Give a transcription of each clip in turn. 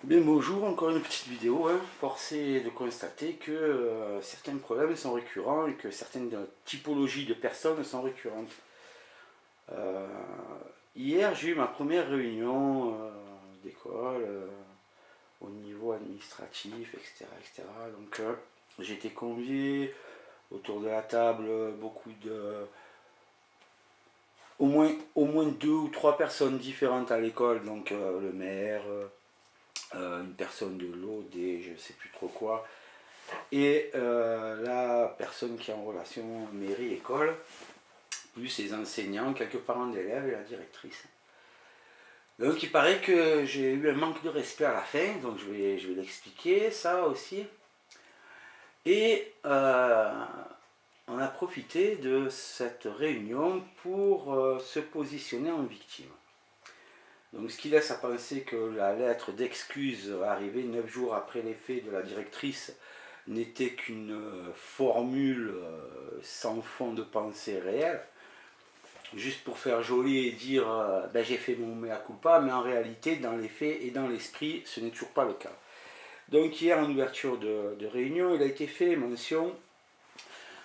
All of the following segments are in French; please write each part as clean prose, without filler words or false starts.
Bien bonjour, encore une petite vidéo, hein. Forcé de constater que certains problèmes sont récurrents et que certaines typologies de personnes sont récurrentes. Euh, Hier, j'ai eu ma première réunion d'école au niveau administratif, etc. etc. Donc, j'ai été convié autour de la table, beaucoup de... au moins deux ou trois personnes différentes à l'école, donc le maire, une personne de l'OD, je ne sais plus trop quoi, et la personne qui est en relation mairie-école, plus les enseignants, quelques parents d'élèves et la directrice. Donc il paraît que j'ai eu un manque de respect à la fin, donc je vais l'expliquer, ça aussi. Et on a profité de cette réunion pour se positionner en victime. Donc ce qui laisse à penser que la lettre d'excuse arrivée 9 jours après les faits de la directrice n'était qu'une formule sans fond de pensée réel, juste pour faire joli et dire ben, j'ai fait mon mea culpa, mais en réalité, dans les faits et dans l'esprit, ce n'est toujours pas le cas. Donc hier, en ouverture de réunion, il a été fait mention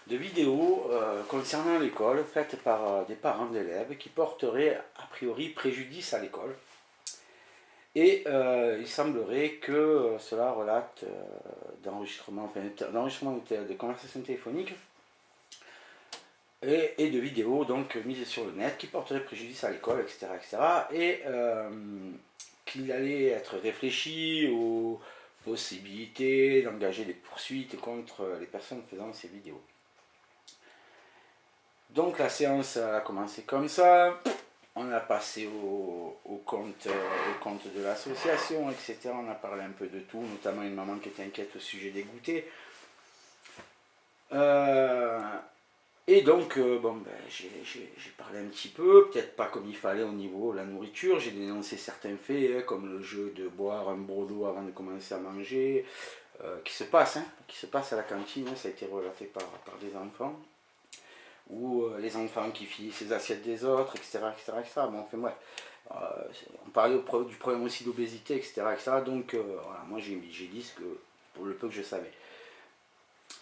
de vidéos concernant l'école faites par des parents d'élèves qui porteraient a priori préjudice à l'école. Et il semblerait que cela relate d'enregistrement de conversations téléphoniques et de vidéos donc mises sur le net qui porteraient préjudice à l'école, etc. etc. Et qu'il allait être réfléchi aux possibilités d'engager des poursuites contre les personnes faisant ces vidéos. Donc la séance a commencé comme ça. On a passé au compte de l'association, etc. On a parlé un peu de tout, notamment une maman qui était inquiète au sujet des goûters. Et donc, bon, ben, j'ai parlé un petit peu, peut-être pas comme il fallait au niveau de la nourriture. J'ai dénoncé certains faits, hein, comme le jeu de boire un brodo avant de commencer à manger, qui se passe à la cantine, hein, ça a été relaté par des enfants. Ou les enfants qui finissent les assiettes des autres, etc. etc., etc. Bon, enfin bref, on parlait du problème aussi d'obésité, etc., etc. Donc voilà, moi j'ai dit ce que, pour le peu que je savais.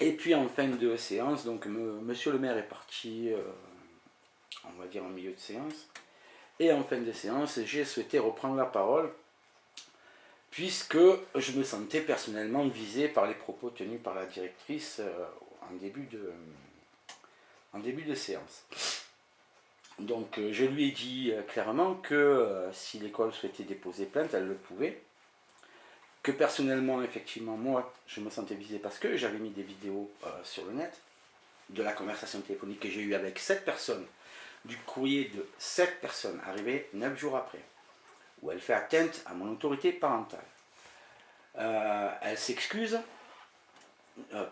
Et puis en fin de séance, donc monsieur le maire est parti, on va dire en milieu de séance. Et en fin de séance, j'ai souhaité reprendre la parole, puisque je me sentais personnellement visé par les propos tenus par la directrice en début de séance. Donc je lui ai dit clairement que si l'école souhaitait déposer plainte, elle le pouvait. Que personnellement, effectivement, moi, je me sentais visé parce que j'avais mis des vidéos sur le net de la conversation téléphonique que j'ai eue avec 7 personnes, du courrier de 7 personnes, arrivé 9 jours après, où elle fait atteinte à mon autorité parentale. Elle s'excuse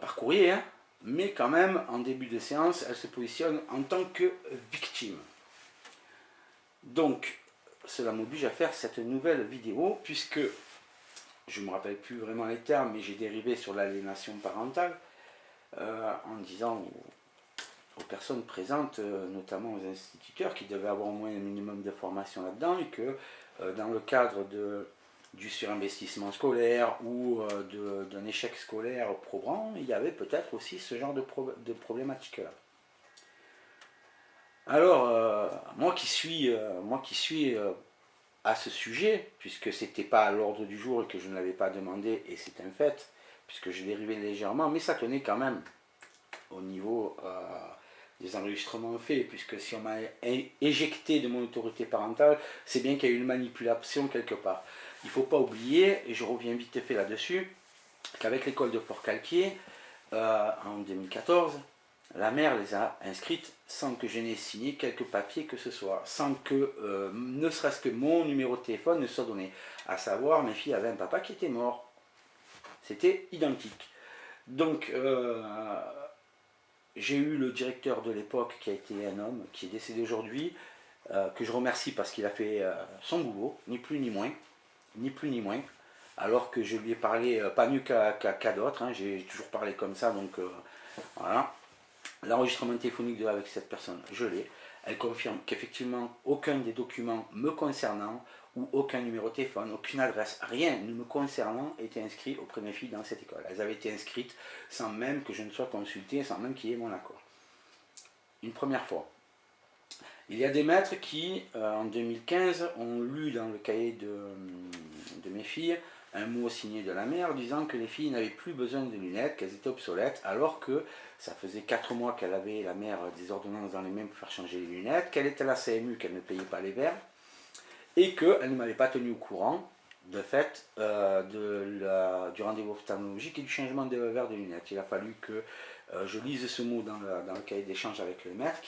par courrier, hein, mais quand même, en début de séance, elle se positionne en tant que victime. Donc, cela m'oblige à faire cette nouvelle vidéo, puisque je ne me rappelle plus vraiment les termes, mais j'ai dérivé sur l'aliénation parentale, en disant aux personnes présentes, notamment aux instituteurs, qui devaient avoir au moins un minimum de formation là-dedans, et que dans le cadre du surinvestissement scolaire ou d'un échec scolaire probant, il y avait peut-être aussi ce genre de problématique-là. Alors, moi qui suis à ce sujet, puisque c'était pas à l'ordre du jour et que je ne l'avais pas demandé, et c'est un fait, puisque je dérivais légèrement, mais ça tenait quand même au niveau des enregistrements faits, puisque si on m'a éjecté de mon autorité parentale, c'est bien qu'il y a eu une manipulation quelque part. Il ne faut pas oublier, et je reviens vite fait là-dessus, qu'avec l'école de Fort-Calquier, en 2014, la mère les a inscrites sans que je n'ai signé quelques papiers que ce soit, sans que ne serait-ce que mon numéro de téléphone ne soit donné. À savoir, mes filles avaient un papa qui était mort. C'était identique. Donc, j'ai eu le directeur de l'époque qui a été un homme, qui est décédé aujourd'hui, que je remercie parce qu'il a fait son boulot, ni plus ni moins, ni plus ni moins, alors que je lui ai parlé pas mieux qu'à d'autres, hein, j'ai toujours parlé comme ça, donc voilà. L'enregistrement téléphonique avec cette personne, je l'ai. Elle confirme qu'effectivement, aucun des documents me concernant où aucun numéro de téléphone, aucune adresse, rien ne me concernant était inscrit auprès de mes filles dans cette école. Elles avaient été inscrites sans même que je ne sois consulté, sans même qu'il y ait mon accord. Une première fois. Il y a des maîtres qui, en 2015, ont lu dans le cahier de mes filles un mot signé de la mère disant que les filles n'avaient plus besoin de lunettes, qu'elles étaient obsolètes, alors que ça faisait 4 mois qu'elle avait, la mère, des ordonnances dans les mains pour faire changer les lunettes, qu'elle était à la CMU, qu'elle ne payait pas les verres, et qu'elle ne m'avait pas tenu au courant, de fait, du rendez-vous ophtalmologique et du changement de verre de lunettes. Il a fallu que je lise ce mot dans le cahier d'échange avec le maître,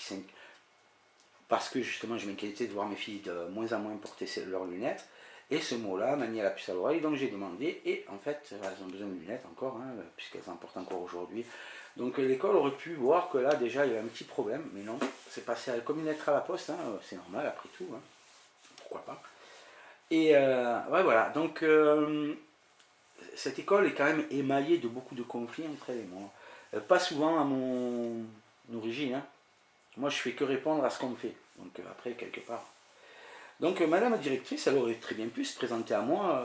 parce que justement je m'inquiétais de voir mes filles de moins en moins porter leurs lunettes. Et ce mot-là m'a mis à la puce à l'oreille, donc j'ai demandé, et en fait, elles ont besoin de lunettes encore, hein, puisqu'elles en portent encore aujourd'hui. Donc l'école aurait pu voir que là, déjà, il y avait un petit problème, mais non, c'est passé comme une lettre à la poste, hein, c'est normal, après tout, hein, pourquoi pas. Et ouais, voilà, donc cette école est quand même émaillée de beaucoup de conflits entre elle et moi. Pas souvent à mon origine, hein. Moi je fais que répondre à ce qu'on me fait, donc après, quelque part. Donc madame la directrice, elle aurait très bien pu se présenter à moi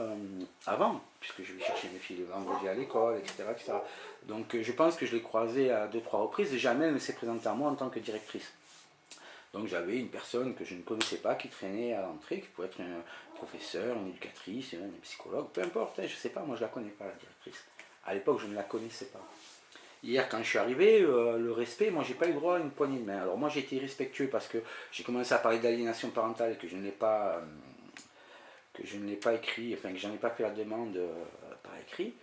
avant, puisque je vais chercher mes filles le vendredi à l'école, etc., etc. Donc je pense que je l'ai croisée à 2-3 reprises et jamais elle ne s'est présentée à moi en tant que directrice. Donc j'avais une personne que je ne connaissais pas qui traînait à l'entrée, qui pouvait être un professeur, une éducatrice, un psychologue, peu importe, hein, je ne sais pas, moi je ne la connais pas la directrice. À l'époque je ne la connaissais pas. Hier, quand je suis arrivé, le respect, moi, j'ai pas eu droit à une poignée de main. Alors moi, j'ai été respectueux parce que j'ai commencé à parler d'aliénation parentale et que je ne l'ai pas, écrit, enfin que j'en ai pas fait la demande par écrit.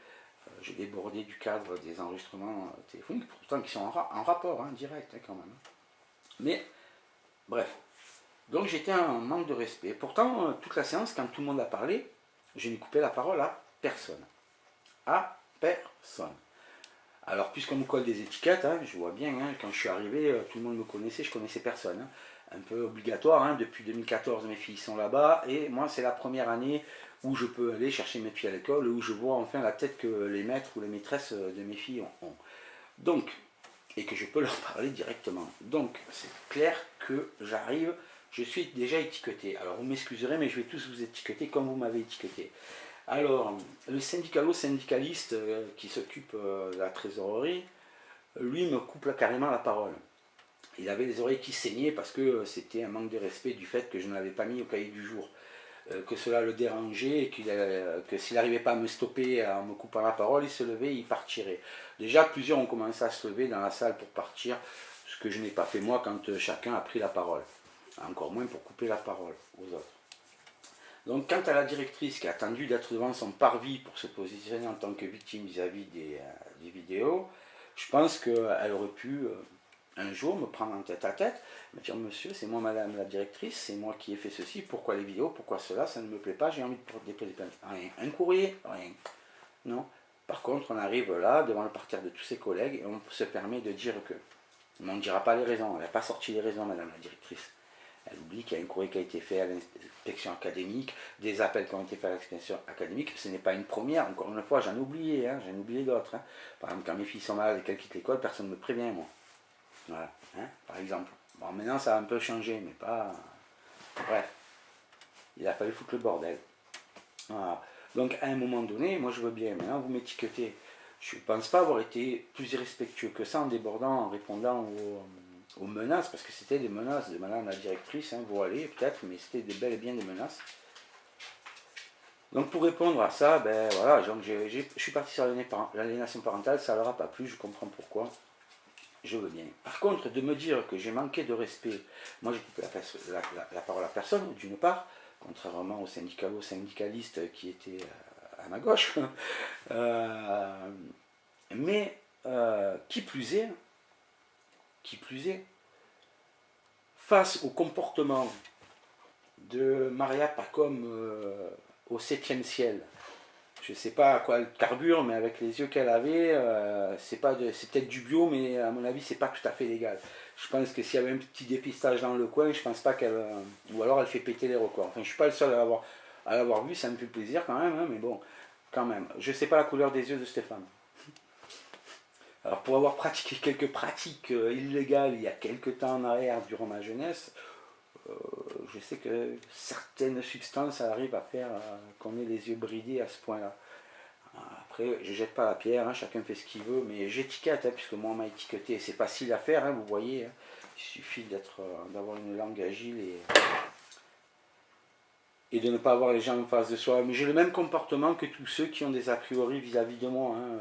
J'ai débordé du cadre des enregistrements téléphoniques, pourtant qui sont en rapport, hein, direct, hein, quand même. Mais, bref. Donc j'étais en manque de respect. Pourtant, toute la séance, quand tout le monde a parlé, je n'ai coupé la parole à personne. À personne. Alors, puisqu'on me colle des étiquettes, hein, je vois bien, hein, quand je suis arrivé, tout le monde me connaissait, je connaissais personne. Hein. Un peu obligatoire, hein, depuis 2014, mes filles sont là-bas, et moi, c'est la première année où je peux aller chercher mes filles à l'école, où je vois enfin la tête que les maîtres ou les maîtresses de mes filles ont. Donc, et que je peux leur parler directement. Donc, c'est clair que j'arrive, je suis déjà étiqueté. Alors, vous m'excuserez, mais je vais tous vous étiqueter comme vous m'avez étiqueté. Alors, le syndicaliste qui s'occupe de la trésorerie, lui me coupe carrément la parole. Il avait les oreilles qui saignaient parce que c'était un manque de respect du fait que je ne l'avais pas mis au cahier du jour. Que cela le dérangeait et que s'il n'arrivait pas à me stopper en me coupant la parole, il se levait et il partirait. Déjà, plusieurs ont commencé à se lever dans la salle pour partir, ce que je n'ai pas fait moi quand chacun a pris la parole. Encore moins pour couper la parole aux autres. Donc quant à la directrice qui a attendu d'être devant son parvis pour se positionner en tant que victime vis-à-vis des vidéos, je pense qu'elle aurait pu un jour me prendre en tête à tête, me dire monsieur, c'est moi madame la directrice, c'est moi qui ai fait ceci, pourquoi les vidéos, pourquoi cela, ça ne me plaît pas, j'ai envie de déposer plainte. Rien. Un courrier, rien. Non. Par contre, on arrive là, devant le parterre de tous ses collègues, et on se permet de dire que. Mais on ne dira pas les raisons, elle n'a pas sorti les raisons madame la directrice. Elle oublie qu'il y a un courrier qui a été fait à l'inspection académique, des appels qui ont été faits à l'inspection académique. Ce n'est pas une première, encore une fois, j'en ai oublié, hein, j'en ai oublié d'autres. Hein. Par exemple, quand mes filles sont malades et qu'elles quittent l'école, personne ne me prévient, moi. Voilà, hein, par exemple. Bon, maintenant, ça a un peu changé, mais pas... Bref, il a fallu foutre le bordel. Voilà. Donc, à un moment donné, moi, je veux bien. Maintenant, vous m'étiquetez. Je ne pense pas avoir été plus irrespectueux que ça en débordant, en répondant aux menaces, parce que c'était des menaces de madame la directrice, hein, vous allez peut-être, mais c'était bel et bien des menaces. Donc pour répondre à ça, ben voilà, je suis parti sur l'aliénation parentale, ça leur a pas plu, je comprends pourquoi, je veux bien. Par contre, de me dire que j'ai manqué de respect, moi j'ai coupé la parole à personne, d'une part, contrairement aux syndicalistes qui étaient à ma gauche, mais qui plus est, face au comportement de Maria Pacom au 7e ciel, je ne sais pas à quoi elle carbure, mais avec les yeux qu'elle avait, c'est peut-être du bio, mais à mon avis, c'est pas tout à fait légal. Je pense que s'il y avait un petit dépistage dans le coin, je pense pas qu'elle... ou alors elle fait péter les records. Enfin, je suis pas le seul à l'avoir vu, ça me fait plaisir quand même, hein, mais bon, quand même. Je ne sais pas la couleur des yeux de Stéphane. Alors pour avoir pratiqué quelques pratiques illégales il y a quelques temps en arrière durant ma jeunesse, je sais que certaines substances arrivent à faire qu'on ait les yeux bridés à ce point-là. Après, je jette pas la pierre, hein, chacun fait ce qu'il veut, mais j'étiquette, hein, puisque moi on m'a étiqueté, c'est facile à faire, hein, vous voyez, hein. Il suffit d'avoir une langue agile et de ne pas avoir les gens en face de soi. Mais j'ai le même comportement que tous ceux qui ont des a priori vis-à-vis de moi, hein.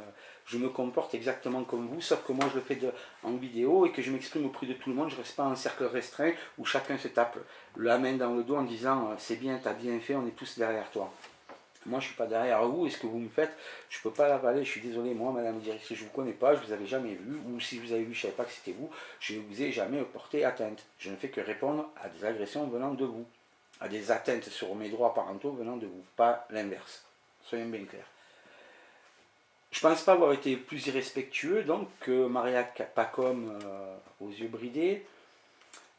Je me comporte exactement comme vous, sauf que moi je le fais en vidéo et que je m'exprime auprès de tout le monde, je ne reste pas en cercle restreint où chacun se tape la main dans le dos en disant c'est bien, tu as bien fait, on est tous derrière toi. Moi, je ne suis pas derrière vous, et ce que vous me faites, je ne peux pas l'avaler, je suis désolé, moi, madame la directrice, je ne vous connais pas, je ne vous avais jamais vu, ou si vous avez vu, je ne savais pas que c'était vous, je ne vous ai jamais porté atteinte. Je ne fais que répondre à des agressions venant de vous, à des atteintes sur mes droits parentaux venant de vous, pas l'inverse. Soyons bien clairs. Je ne pense pas avoir été plus irrespectueux, donc, que Maria Pacom aux yeux bridés,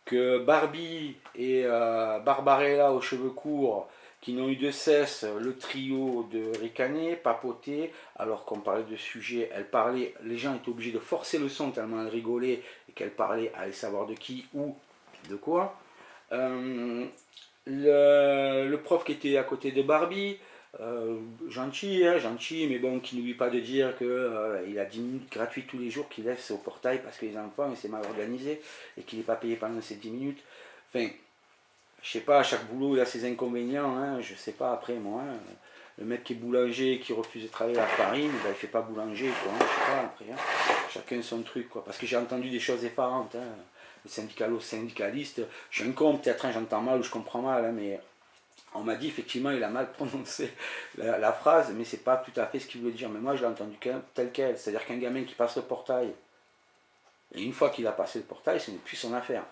que Barbie et Barbarella aux cheveux courts, qui n'ont eu de cesse le trio de ricaner, papoter, alors qu'on parlait de sujets, elle parlait, les gens étaient obligés de forcer le son tellement elle rigolait, et qu'elle parlait, allez savoir de qui ou de quoi. Le prof qui était à côté de Barbie, gentil, hein, gentil, mais bon, qui n'oublie pas de dire qu'il a 10 minutes gratuites tous les jours qu'il laisse au portail parce que les enfants, c'est mal organisé, et qu'il n'est pas payé pendant ces 10 minutes. Enfin, je sais pas, chaque boulot il a ses inconvénients, hein, je sais pas après moi. Hein, le mec qui est boulanger, qui refuse de travailler la farine, ben, il fait pas boulanger, quoi, hein, je sais pas après. Hein, chacun son truc, quoi. Parce que j'ai entendu des choses effarantes. Hein, les syndicalistes, je suis un con peut-être, hein, j'entends mal ou je comprends mal, hein, mais on m'a dit effectivement il a mal prononcé la phrase, mais c'est pas tout à fait ce qu'il voulait dire. Mais moi je l'ai entendu tel quel, c'est-à-dire qu'un gamin qui passe le portail, et une fois qu'il a passé le portail, ce n'est plus son affaire.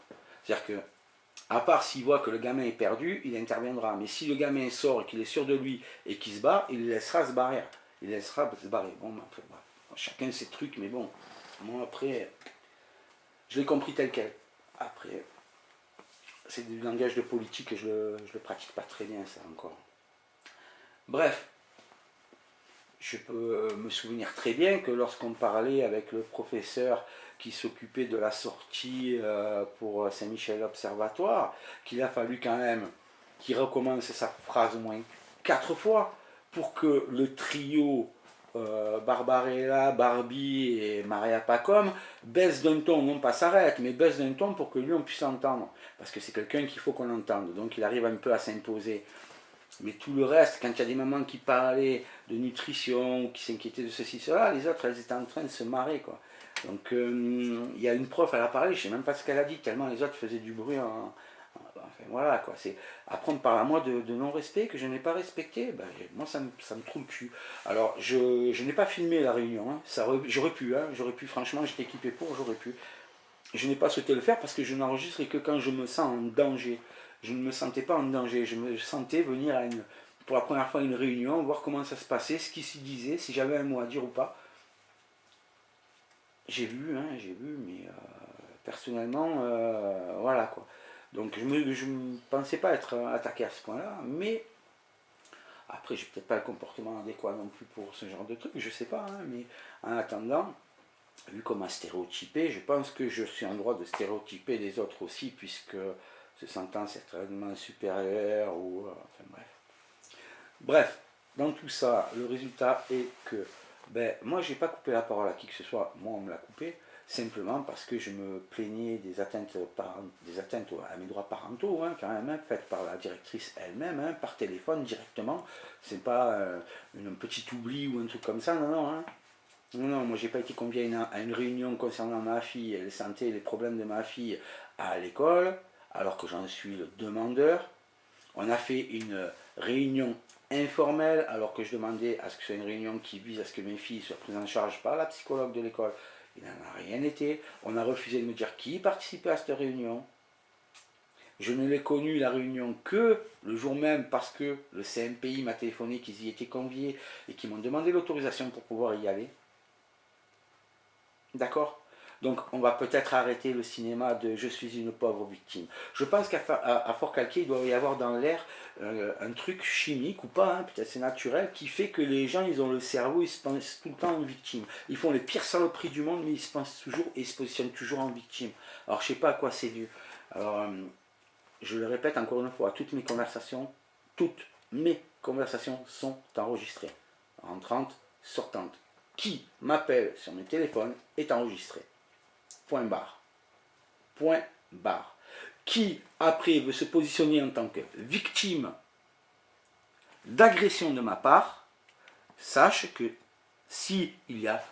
C'est-à-dire que à part s'il voit que le gamin est perdu, il interviendra. Mais si le gamin sort et qu'il est sûr de lui et qu'il se barre, il laissera se barrer. Il laissera se barrer. Bon, après, bon, chacun ses trucs, mais bon, moi après, je l'ai compris tel quel. Après, c'est du langage de politique et je le pratique pas très bien, ça encore. Bref, je peux me souvenir très bien que lorsqu'on parlait avec le professeur qui s'occupait de la sortie pour Saint-Michel Observatoire, qu'il a fallu quand même qu'il recommence sa phrase au moins 4 fois pour que le trio Barbarella, Barbie et Maria Pacom baisse d'un ton, non pas s'arrête, mais baisse d'un ton pour que lui on puisse entendre. Parce que c'est quelqu'un qu'il faut qu'on entende. Donc il arrive un peu à s'imposer. Mais tout le reste, quand il y a des mamans qui parlaient de nutrition, qui s'inquiétaient de ceci, cela, les autres, elles étaient en train de se marrer, quoi. Donc, il y a une prof, elle a parlé, je ne sais même pas ce qu'elle a dit, tellement les autres faisaient du bruit. Enfin, voilà, quoi. C'est apprendre par à moi de non-respect que je n'ai pas respecté. Ben, moi, ça me trouve le cul. Alors, je n'ai pas filmé la réunion. Hein. J'aurais pu, franchement, j'étais équipé pour, j'aurais pu. Je n'ai pas souhaité le faire parce que je n'enregistrais que quand je me sens en danger. Je ne me sentais pas en danger, je me sentais venir pour la première fois à une réunion, voir comment ça se passait, ce qui s'y disait, si j'avais un mot à dire ou pas. J'ai vu, mais personnellement, voilà quoi. Donc je ne pensais pas être attaqué à ce point-là, mais après j'ai peut-être pas le comportement adéquat non plus pour ce genre de truc, je sais pas, hein, mais en attendant, vu qu'on m'a stéréotypé, je pense que je suis en droit de stéréotyper les autres aussi, puisque se sentant certainement supérieur ou enfin bref. Bref, dans tout ça, le résultat est que ben, moi j'ai pas coupé la parole à qui que ce soit, moi on me l'a coupé, simplement parce que je me plaignais des atteintes à mes droits parentaux, hein, quand même, hein, faites par la directrice elle-même, hein, par téléphone directement, c'est pas un petit oubli ou un truc comme ça, non, non, hein. Non, moi j'ai pas été convié à une réunion concernant ma fille et la santé et les problèmes de ma fille à l'école, alors que j'en suis le demandeur. On a fait une réunion informelle, alors que je demandais à ce que ce soit une réunion qui vise à ce que mes filles soient prises en charge par la psychologue de l'école. Il n'en a rien été. On a refusé de me dire qui participait à cette réunion. Je ne l'ai connue, la réunion, que le jour même parce que le CMPI m'a téléphoné qu'ils y étaient conviés et qu'ils m'ont demandé l'autorisation pour pouvoir y aller. D'accord ? Donc on va peut-être arrêter le cinéma de je suis une pauvre victime. Je pense qu'à Fort-Calquier, il doit y avoir dans l'air un truc chimique ou pas, hein, peut-être c'est naturel, qui fait que les gens, ils ont le cerveau, ils se pensent tout le temps en victime. Ils font les pires saloperies du monde, mais ils se pensent toujours et ils se positionnent toujours en victime. Alors je sais pas à quoi c'est dû. Alors je le répète encore une fois, toutes mes conversations sont enregistrées. Entrantes, sortantes. Qui m'appelle sur mes téléphones est enregistré. Point barre. Point barre. Qui, après, veut se positionner en tant que victime d'agression de ma part, sache que si il y a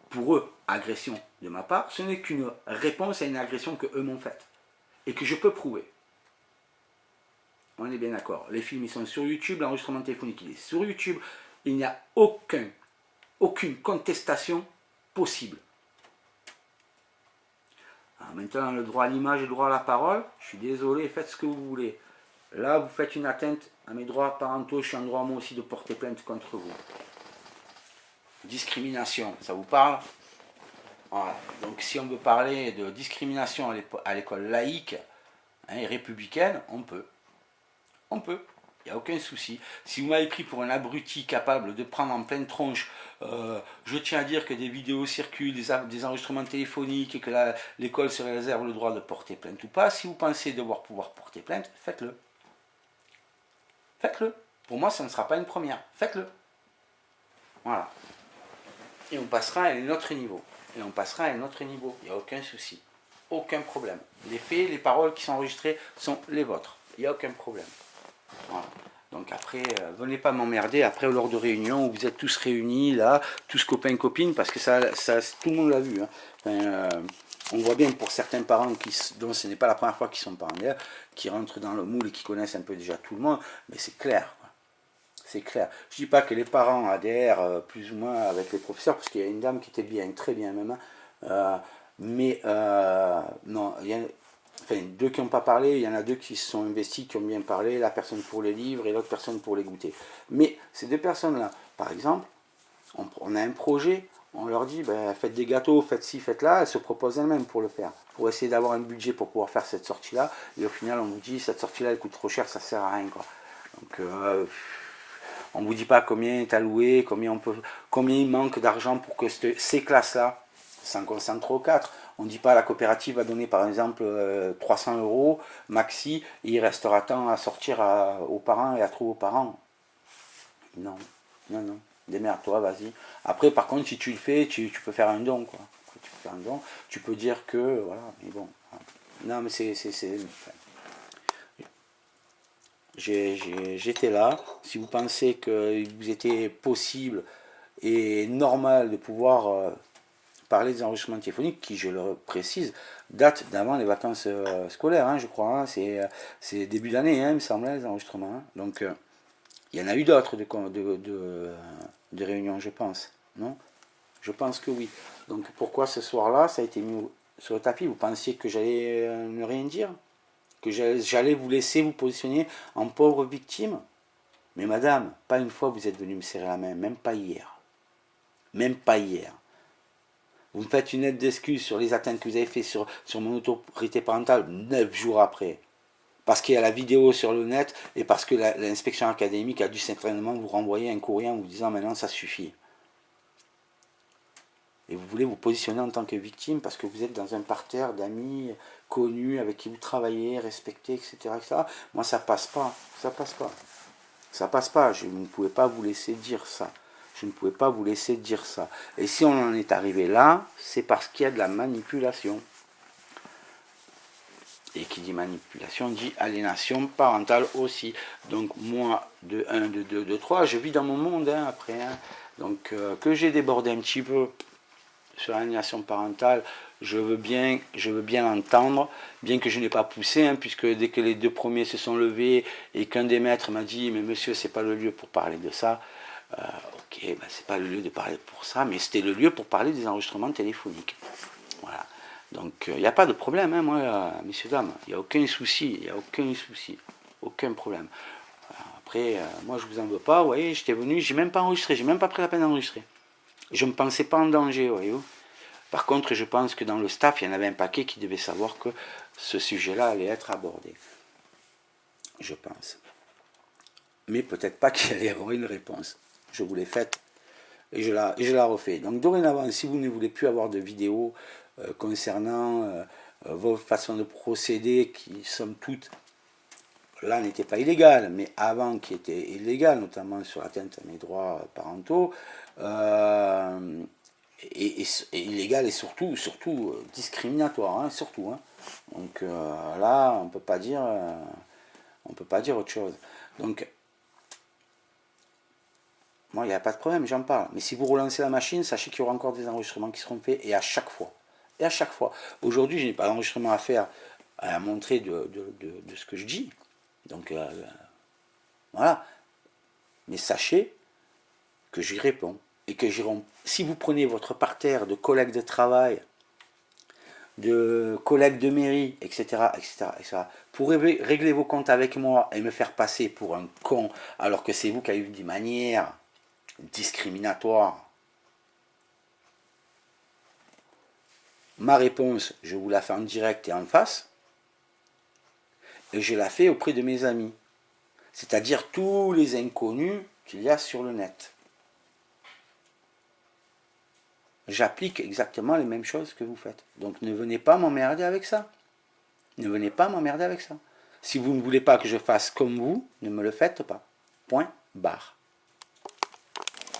pour eux agression de ma part, ce n'est qu'une réponse à une agression que eux m'ont faite et que je peux prouver. On est bien d'accord. Les films ils sont sur YouTube, l'enregistrement téléphonique il est sur YouTube. Il n'y a aucune contestation possible. Alors maintenant, le droit à l'image et le droit à la parole, je suis désolé, faites ce que vous voulez. Là, vous faites une atteinte à mes droits parentaux, je suis en droit moi aussi de porter plainte contre vous. Discrimination, ça vous parle? Voilà. Donc si on veut parler de discrimination à l'école laïque et républicaine, on peut. On peut. Il n'y a aucun souci. Si vous m'avez pris pour un abruti capable de prendre en pleine tronche, je tiens à dire que des vidéos circulent, des enregistrements téléphoniques et que l'école se réserve le droit de porter plainte ou pas. Si vous pensez devoir pouvoir porter plainte, faites-le. Faites-le. Pour moi, ça ne sera pas une première. Faites-le. Voilà. Et on passera à un autre niveau. Et on passera à un autre niveau. Il n'y a aucun souci. Aucun problème. Les faits, les paroles qui sont enregistrées sont les vôtres. Il n'y a aucun problème. Voilà. Donc après, venez pas m'emmerder après lors de réunions où vous êtes tous réunis là, tous copains copines, parce que ça tout le monde l'a vu. Hein. Enfin, on voit bien pour certains parents dont ce n'est pas la première fois qu'ils sont parents d'air, qui rentrent dans le moule et qui connaissent un peu déjà tout le monde, mais c'est clair. C'est clair. Je dis pas que les parents adhèrent plus ou moins avec les professeurs, parce qu'il y a une dame qui était bien, très bien même. Mais non, il y a enfin, deux qui n'ont pas parlé, il y en a deux qui se sont investis, qui ont bien parlé, la personne pour les livres et l'autre personne pour les goûter. Mais ces deux personnes-là, par exemple, on a un projet, on leur dit, ben, faites des gâteaux, faites ci, faites là, elles se proposent elles-mêmes pour le faire, pour essayer d'avoir un budget pour pouvoir faire cette sortie-là, et au final on vous dit, cette sortie-là elle coûte trop cher, ça sert à rien, quoi. Donc, on ne vous dit pas combien est alloué, combien il manque d'argent pour que ces classes-là s'en concentrent aux quatre. On ne dit pas la coopérative va donner par exemple 300 € maxi et il restera temps à sortir aux parents et à trouver aux parents. Non, non, non. Démerde-toi, vas-y. Après, par contre, si tu le fais, tu peux faire un don, quoi. Après, tu peux faire un don, tu peux dire que, voilà, mais bon. Non, mais c'est j'étais là. Si vous pensez qu'il vous était possible et normal de pouvoir parler des enregistrements téléphoniques, qui, je le précise, datent d'avant les vacances scolaires, hein, je crois. Hein, c'est début d'année, hein, il me semblait, les enregistrements. Hein. Donc, il y en a eu d'autres de réunions, je pense. Non? Je pense que oui. Donc, pourquoi ce soir-là, ça a été mis sur le tapis? Vous pensiez que j'allais ne rien dire? Que j'allais vous laisser vous positionner en pauvre victime? Mais madame, pas une fois vous êtes venu me serrer la main, même pas hier. Même pas hier. Vous me faites une lettre d'excuse sur les atteintes que vous avez fait sur mon autorité parentale 9 jours après. Parce qu'il y a la vidéo sur le net et parce que l'inspection académique a dû certainement vous renvoyer un courrier en vous disant maintenant ça suffit. Et vous voulez vous positionner en tant que victime parce que vous êtes dans un parterre d'amis connus avec qui vous travaillez, respectés, etc., etc. Moi ça passe pas, ça passe pas. Ça passe pas, je ne pouvais pas vous laisser dire ça. Je ne pouvais pas vous laisser dire ça. Et si on en est arrivé là, c'est parce qu'il y a de la manipulation. Et qui dit manipulation dit aliénation parentale aussi. Donc moi, de 1, de 2, de 3, je vis dans mon monde hein, après. Hein. Donc que j'ai débordé un petit peu sur l'aliénation parentale, je veux bien l'entendre, bien que je n'ai pas poussé, hein, puisque dès que les deux premiers se sont levés et qu'un des maîtres m'a dit mais monsieur c'est pas le lieu pour parler de ça, ok, ben, c'est pas le lieu de parler pour ça, mais c'était le lieu pour parler des enregistrements téléphoniques. Voilà. Donc il n'y a pas de problème, hein, moi, messieurs, dames, il n'y a aucun souci, il n'y a aucun souci, aucun problème. Après, moi je vous en veux pas, vous voyez, j'étais venu, j'ai même pas enregistré, j'ai même pas pris la peine d'enregistrer. Je ne me pensais pas en danger, voyez-vous. Par contre, je pense que dans le staff, il y en avait un paquet qui devait savoir que ce sujet-là allait être abordé. Je pense. Mais peut-être pas qu'il allait y avoir une réponse. Je vous l'ai faite et je la refais. Donc dorénavant, si vous ne voulez plus avoir de vidéos concernant vos façons de procéder qui, somme toute, là n'était pas illégal, mais avant qui était illégal, notamment sur l'atteinte à mes droits parentaux, et illégal et surtout discriminatoire, hein, surtout. Hein. Donc là, on peut pas dire autre chose. Donc moi, il n'y a pas de problème, j'en parle. Mais si vous relancez la machine, sachez qu'il y aura encore des enregistrements qui seront faits, et à chaque fois. Et à chaque fois. Aujourd'hui, je n'ai pas d'enregistrement à faire, à montrer de ce que je dis. Donc, voilà. Mais sachez que j'y réponds. Et que si vous prenez votre parterre de collègues de travail, de collègues de mairie, etc., pour régler vos comptes avec moi et me faire passer pour un con, alors que c'est vous qui avez eu des manières discriminatoires, ma réponse, je vous la fais en direct et en face, et je la fais auprès de mes amis, c'est-à-dire tous les inconnus qu'il y a sur le net. J'applique exactement les mêmes choses que vous faites. Donc ne venez pas m'emmerder avec ça. Ne venez pas m'emmerder avec ça. Si vous ne voulez pas que je fasse comme vous, ne me le faites pas. Point barre.